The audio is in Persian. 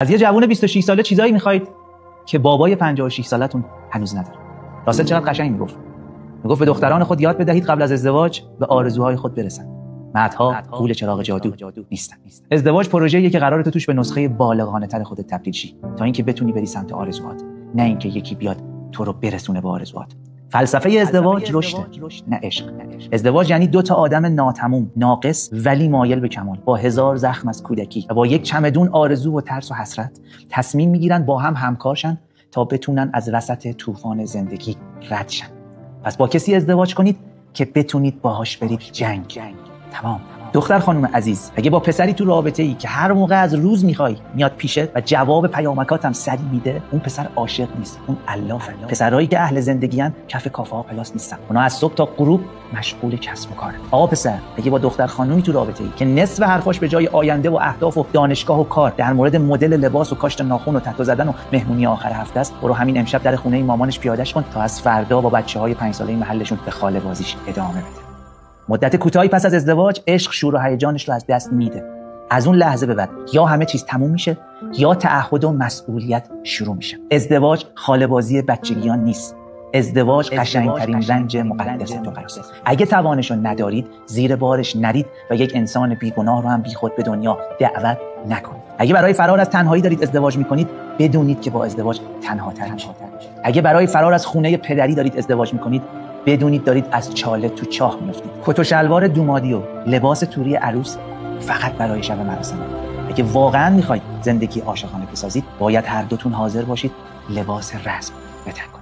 از یه جوون 26 ساله چیزایی میخواید که بابای 56 سالتون هنوز نداره. راسل چقدر قشنگ میگفت به دختران خود یاد بدهید قبل از ازدواج به آرزوهای خود برسن. مردها غول چراغ جادو نیستن. ازدواج پروژه‌ایه که قراره تو توش به نسخه بالغانه تر خودت تبدیل شی تا اینکه بتونی بری سمت آرزوهات، نه اینکه یکی بیاد تو رو برسونه به آرزوهات. فلسفه ازدواج رشد، نه عشق. ازدواج یعنی دو تا آدم ناتموم، ناقص ولی مایل به کمال، با هزار زخم از کودکی و با یک چمدون آرزو و ترس و حسرت تصمیم میگیرن با هم همکارشن تا بتونن از وسط طوفان زندگی رد شن. پس با کسی ازدواج کنید که بتونید باهاش برید جنگ. تمام. دختر خانم عزیز، اگه با پسری تو رابطه‌ای که هر موقع از روز میخوای میاد پیشت و جواب پیامکاتم سری میده، اون پسر عاشق نیست، اون علافه. پسرایی که اهل زندگیان کف کافه ها پلاس نیستن، اونا از صبح تا غروب مشغول کسب و کارن. آقا پسر، اگه با دختر خانومی تو رابطه‌ای که نصف حرفاش به جای آینده و اهداف و دانشگاه و کار در مورد مدل لباس و کاشت ناخن و تتو زدن و مهمونی آخر هفته است، برو همین امشب در خونه مامانش پیادهش کن تا از فردا با بچه‌های 5 ساله محلشون به خاله بازیش ادامه بده. مدت کوتاهی پس از ازدواج عشق شور و هیجانش رو از دست میده. از اون لحظه به بعد یا همه چیز تموم میشه یا تعهد و مسئولیت شروع میشه. ازدواج خاله بازی بچگیان نیست. ازدواج قشنگترین رنج مقدس دنیاست. اگه توانشو ندارید زیر بارش نرید و یک انسان بیگناه رو هم بیخود به دنیا دعوت نکنید. اگه برای فرار از تنهایی دارید ازدواج میکنید، بدونید که با ازدواج تنهاتر میشید. اگه برای فرار از خونه پدری دارید ازدواج میکنید، بدونید دارید از چاله تو چاه میافتید. کت و شلوار دومادی و لباس توری عروس فقط برای شب مراسمه. اگه واقعا میخواید زندگی عاشقانه بسازید، باید هر دوتون حاضر باشید لباس رسم بتن کنید.